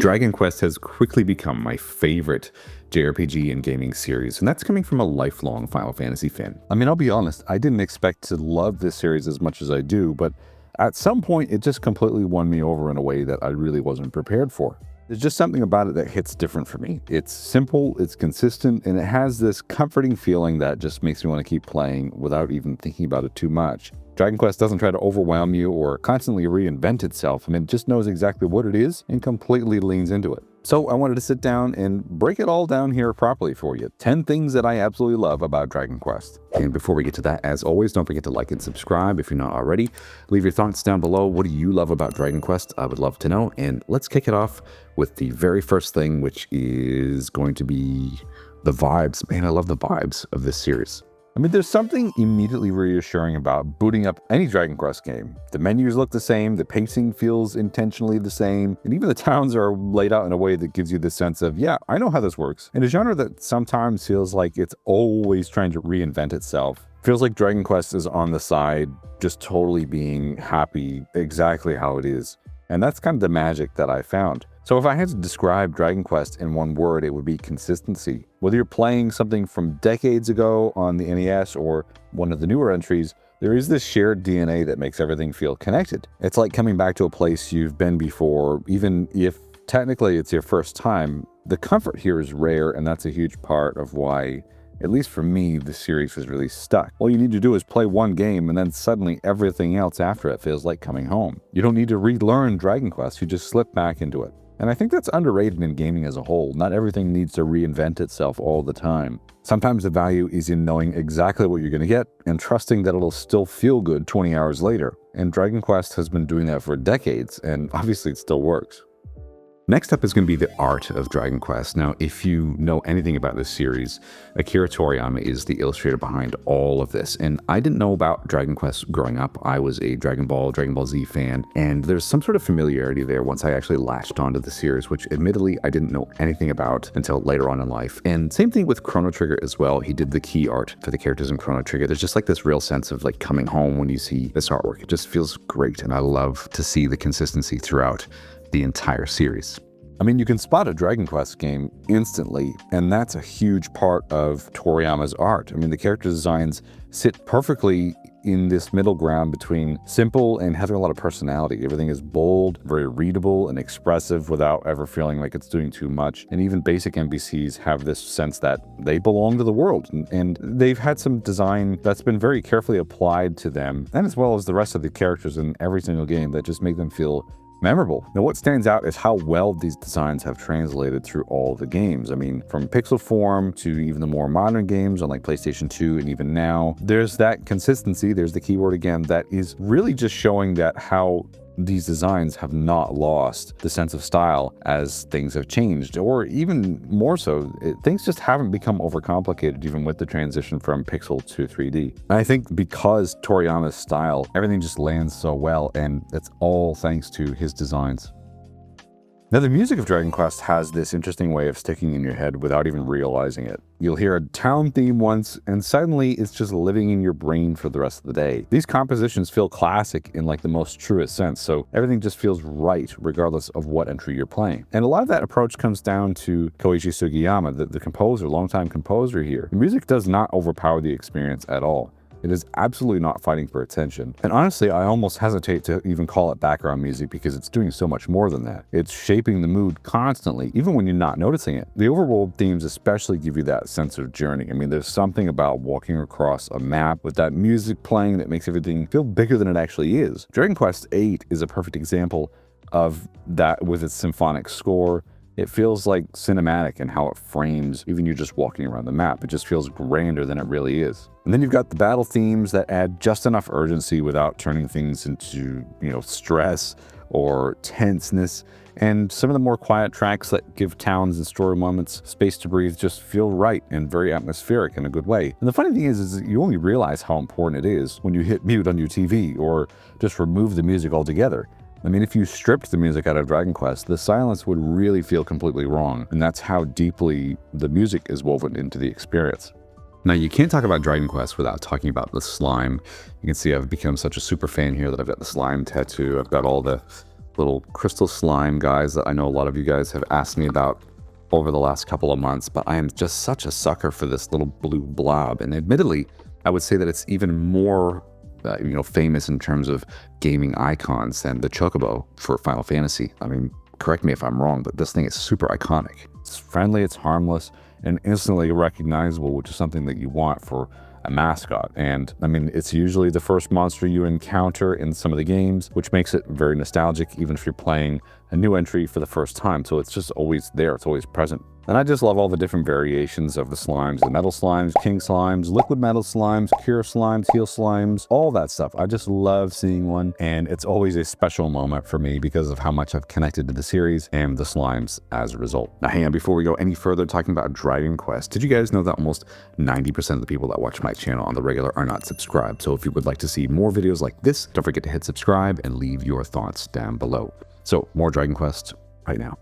Dragon Quest has quickly become my favorite JRPG and gaming series, and that's coming from a lifelong Final Fantasy fan. I mean, I'll be honest, I didn't expect to love this series as much as I do, but at some point it just completely won me over in a way that I really wasn't prepared for. There's just something about it that hits different for me. It's simple, it's consistent, and it has this comforting feeling that just makes me want to keep playing without even thinking about it too much. Dragon Quest doesn't try to overwhelm you or constantly reinvent itself. I mean, it just knows exactly what it is and completely leans into it. So I wanted to sit down and break it all down here properly for you. 10 things that I absolutely love about Dragon Quest. And before we get to that, as always, don't forget to like and subscribe if you're not already. Leave your thoughts down below. What do you love about Dragon Quest? I would love to know. And let's kick it off with the very first thing, which is going to be the vibes. Man, I love the vibes of this series. I mean, there's something immediately reassuring about booting up any Dragon Quest game. The menus look the same, the pacing feels intentionally the same, and even the towns are laid out in a way that gives you this sense of, yeah, I know how this works. In a genre that sometimes feels like it's always trying to reinvent itself, feels like Dragon Quest is on the side, just totally being happy exactly how it is. And that's kind of the magic that I found. So if I had to describe Dragon Quest in one word, it would be consistency. Whether you're playing something from decades ago on the NES or one of the newer entries, there is this shared DNA that makes everything feel connected. It's like coming back to a place you've been before, even if technically it's your first time. The comfort here is rare, and that's a huge part of why, at least for me, the series was really stuck. All you need to do is play one game, and then suddenly everything else after it feels like coming home. You don't need to relearn Dragon Quest, you just slip back into it. And I think that's underrated in gaming as a whole. Not everything needs to reinvent itself all the time. Sometimes the value is in knowing exactly what you're going to get and trusting that it'll still feel good 20 hours later. And Dragon Quest has been doing that for decades, and obviously it still works. Next up is going to be the art of Dragon Quest. Now, if you know anything about this series, Akira Toriyama is the illustrator behind all of this. And I didn't know about Dragon Quest growing up. I was a Dragon Ball Z fan, and there's some sort of familiarity there once I actually latched onto the series, which admittedly I didn't know anything about until later on in life. And same thing with Chrono Trigger as well. He did the key art for the characters in Chrono Trigger. There's just like this real sense of like coming home when you see this artwork. It just feels great, and I love to see the consistency throughout the entire series. I mean, you can spot a Dragon Quest game instantly, and that's a huge part of Toriyama's art. I mean, the character designs sit perfectly in this middle ground between simple and having a lot of personality. Everything is bold, very readable, and expressive without ever feeling like it's doing too much. And even basic NPCs have this sense that they belong to the world. And they've had some design that's been very carefully applied to them, and as well as the rest of the characters in every single game that just make them feel memorable. Now, what stands out is how well these designs have translated through all the games. I mean, from pixel form to even the more modern games on like PlayStation 2 and even now, there's that consistency, there's the keyword again, that is really just showing that how these designs have not lost the sense of style as things have changed, or even more so, things just haven't become overcomplicated even with the transition from pixel to 3D. And I think because Toriyama's style, everything just lands so well, and it's all thanks to his designs. Now, the music of Dragon Quest has this interesting way of sticking in your head without even realizing it. You'll hear a town theme once, and suddenly it's just living in your brain for the rest of the day. These compositions feel classic in like the most truest sense, so everything just feels right regardless of what entry you're playing. And a lot of that approach comes down to Koichi Sugiyama, the composer, longtime composer here. The music does not overpower the experience at all. It is absolutely not fighting for attention. And honestly, I almost hesitate to even call it background music because it's doing so much more than that. It's shaping the mood constantly, even when you're not noticing it. The overworld themes especially give you that sense of journey. I mean, there's something about walking across a map with that music playing that makes everything feel bigger than it actually is. Dragon Quest VIII is a perfect example of that with its symphonic score. It feels like cinematic in how it frames even you just walking around the map. It just feels grander than it really is. And then you've got the battle themes that add just enough urgency without turning things into, stress or tenseness. And some of the more quiet tracks that give towns and story moments space to breathe just feel right and very atmospheric in a good way. And the funny thing is that you only realize how important it is when you hit mute on your TV or just remove the music altogether. I mean, if you stripped the music out of Dragon Quest, the silence would really feel completely wrong, and that's how deeply the music is woven into the experience. Now, you can't talk about Dragon Quest without talking about the slime. You can see I've become such a super fan here that I've got the slime tattoo. I've got all the little crystal slime guys that I know a lot of you guys have asked me about over the last couple of months, but I am just such a sucker for this little blue blob. And admittedly, I would say that it's even more famous in terms of gaming icons than the Chocobo for Final Fantasy. I mean, correct me if I'm wrong, but this thing is super iconic. It's friendly, it's harmless, and instantly recognizable, which is something that you want for a mascot. And I mean, it's usually the first monster you encounter in some of the games, which makes it very nostalgic, even if you're playing a new entry for the first time. So it's just always there, it's always present. And I just love all the different variations of the slimes, the metal slimes, king slimes, liquid metal slimes, cure slimes, heal slimes, all that stuff. I just love seeing one, and it's always a special moment for me because of how much I've connected to the series and the slimes as a result. Now, hang on, before we go any further talking about Dragon Quest, did you guys know that almost 90% of the people that watch my channel on the regular are not subscribed? So if you would like to see more videos like this, don't forget to hit subscribe and leave your thoughts down below. So more Dragon Quest right now.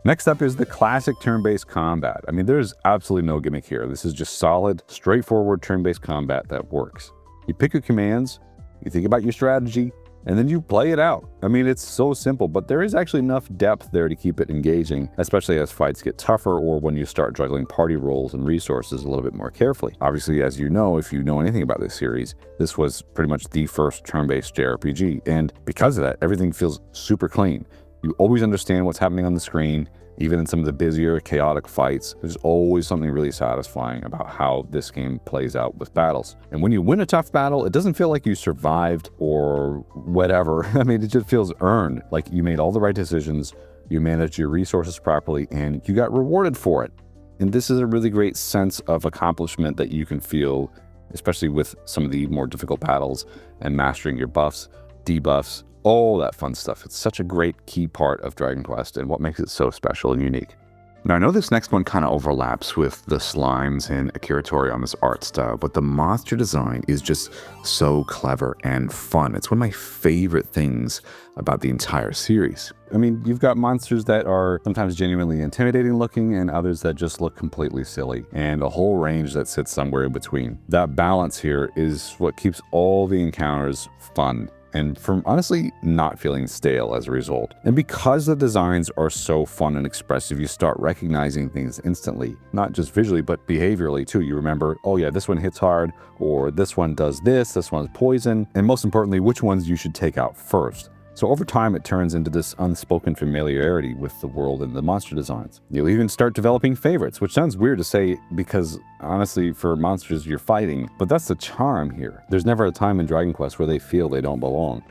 Next up is the classic turn-based combat. I mean, there's absolutely no gimmick here. This is just solid, straightforward turn-based combat that works. You pick your commands, you think about your strategy, and then you play it out. I mean, it's so simple, but there is actually enough depth there to keep it engaging, especially as fights get tougher or when you start juggling party roles and resources a little bit more carefully. Obviously, as you know, if you know anything about this series, this was pretty much the first turn-based JRPG, and because of that, everything feels super clean. You always understand what's happening on the screen. Even in some of the busier, chaotic fights, there's always something really satisfying about how this game plays out with battles. And when you win a tough battle, it doesn't feel like you survived or whatever. I mean, it just feels earned, like you made all the right decisions, you managed your resources properly, and you got rewarded for it. And this is a really great sense of accomplishment that you can feel, especially with some of the more difficult battles and mastering your buffs, debuffs, all that fun stuff. It's such a great key part of Dragon Quest and what makes it so special and unique. Now, I know this next one kind of overlaps with the slimes and Akira Toriyama's art style, but the monster design is just so clever and fun. It's one of my favorite things about the entire series. I mean, you've got monsters that are sometimes genuinely intimidating looking and others that just look completely silly, and a whole range that sits somewhere in between. That balance here is what keeps all the encounters fun and from honestly not feeling stale as a result. And because the designs are so fun and expressive, you start recognizing things instantly, not just visually, but behaviorally too. You remember, oh yeah, this one hits hard, or this one does this one's poison, and most importantly, which ones you should take out first. So over time, it turns into this unspoken familiarity with the world and the monster designs. You'll even start developing favorites, which sounds weird to say because honestly, for monsters you're fighting, but that's the charm here. There's never a time in Dragon Quest where they feel they don't belong.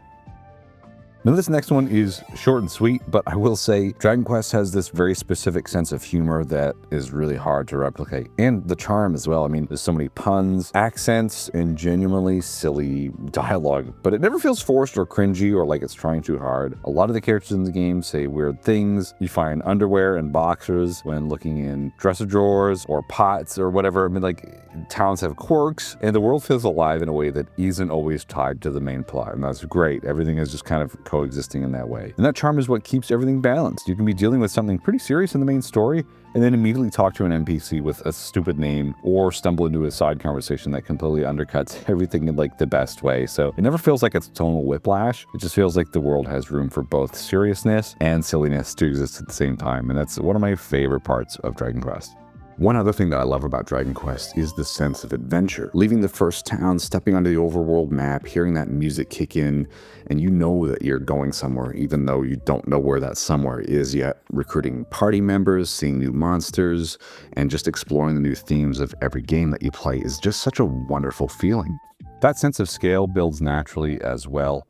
Now this next one is short and sweet, but I will say Dragon Quest has this very specific sense of humor that is really hard to replicate. And the charm as well. I mean, there's so many puns, accents, and genuinely silly dialogue, but it never feels forced or cringy or like it's trying too hard. A lot of the characters in the game say weird things. You find underwear and boxers when looking in dresser drawers or pots or whatever. I mean, like, towns have quirks, and the world feels alive in a way that isn't always tied to the main plot, and that's great. Everything is just kind of coexisting in that way. And that charm is what keeps everything balanced. You can be dealing with something pretty serious in the main story and then immediately talk to an NPC with a stupid name or stumble into a side conversation that completely undercuts everything in like the best way. So it never feels like it's tonal whiplash. It just feels like the world has room for both seriousness and silliness to exist at the same time. And that's one of my favorite parts of Dragon Quest. One other thing that I love about Dragon Quest is the sense of adventure. Leaving the first town, stepping onto the overworld map, hearing that music kick in, and you know that you're going somewhere, even though you don't know where that somewhere is yet. Recruiting party members, seeing new monsters, and just exploring the new themes of every game that you play is just such a wonderful feeling. That sense of scale builds naturally as well.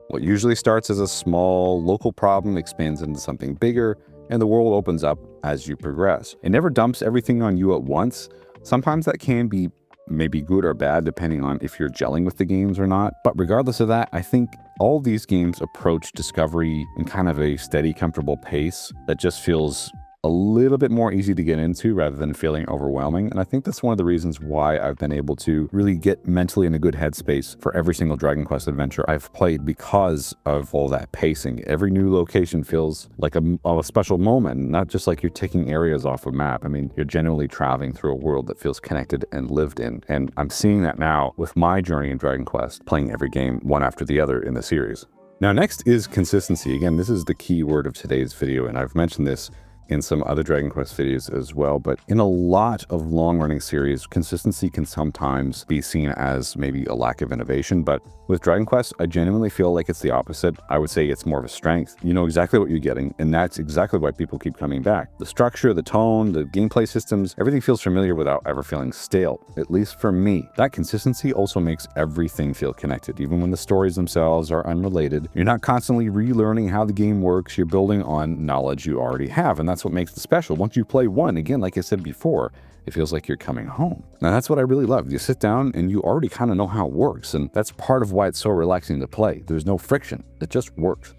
What usually starts as a small local problem expands into something bigger, and the world opens up as you progress. It never dumps everything on you at once. Sometimes that can be maybe good or bad depending on if you're gelling with the games or not. But regardless of that, I think all these games approach discovery in kind of a steady, comfortable pace that just feels a little bit more easy to get into rather than feeling overwhelming. And I think that's one of the reasons why I've been able to really get mentally in a good headspace for every single Dragon Quest adventure I've played because of all that pacing. Every new location feels like a special moment, not just like you're taking areas off a map. I mean, you're genuinely traveling through a world that feels connected and lived in. And I'm seeing that now with my journey in Dragon Quest, playing every game one after the other in the series. Now, next is consistency. Again, this is the key word of today's video, and I've mentioned this in some other Dragon Quest videos as well, but in a lot of long-running series, consistency can sometimes be seen as maybe a lack of innovation, but with Dragon Quest, I genuinely feel like it's the opposite. I would say it's more of a strength. You know exactly what you're getting, and that's exactly why people keep coming back. The structure, the tone, the gameplay systems, everything feels familiar without ever feeling stale, at least for me. That consistency also makes everything feel connected, even when the stories themselves are unrelated. You're not constantly relearning how the game works, you're building on knowledge you already have, and that's what makes it special. Once you play one, again, like I said before, it feels like you're coming home. Now that's what I really love. You sit down and you already kind of know how it works, and that's part of why it's so relaxing to play. There's no friction. It just works.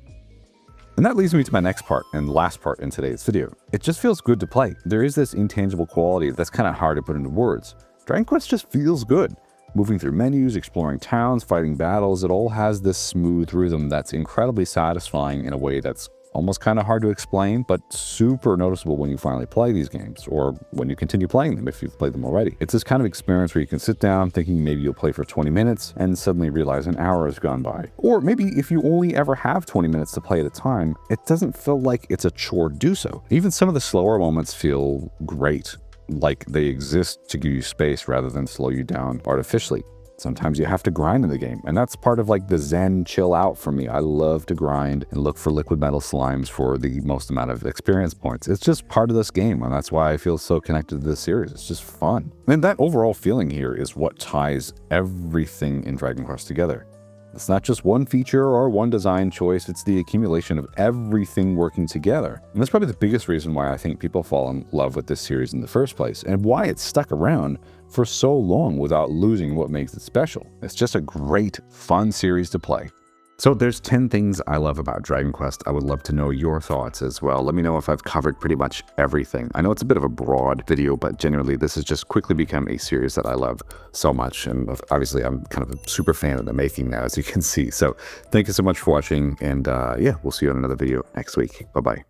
And that leads me to my next part and last part in today's video. It just feels good to play. There is this intangible quality that's kind of hard to put into words. Dragon Quest just feels good. Moving through menus, exploring towns, fighting battles, it all has this smooth rhythm that's incredibly satisfying in a way that's almost kind of hard to explain, but super noticeable when you finally play these games, or when you continue playing them if you've played them already. It's this kind of experience where you can sit down thinking maybe you'll play for 20 minutes and suddenly realize an hour has gone by. Or maybe if you only ever have 20 minutes to play at a time, it doesn't feel like it's a chore to do so. Even some of the slower moments feel great, like they exist to give you space rather than slow you down artificially. Sometimes you have to grind in the game, and that's part of like the zen chill out for me. I love to grind and look for liquid metal slimes for the most amount of experience points. It's just part of this game, and that's why I feel so connected to this series. It's just fun. And that overall feeling here is what ties everything in Dragon Quest together. It's not just one feature or one design choice, it's the accumulation of everything working together. And that's probably the biggest reason why I think people fall in love with this series in the first place, and why it's stuck around for so long without losing what makes it special. It's just a great, fun series to play. So there's 10 things I love about Dragon Quest. I would love to know your thoughts as well. Let me know if I've covered pretty much everything. I know it's a bit of a broad video, but genuinely this has just quickly become a series that I love so much. And obviously I'm kind of a super fan of the making now, as you can see. So thank you so much for watching. And yeah, we'll see you on another video next week. Bye-bye.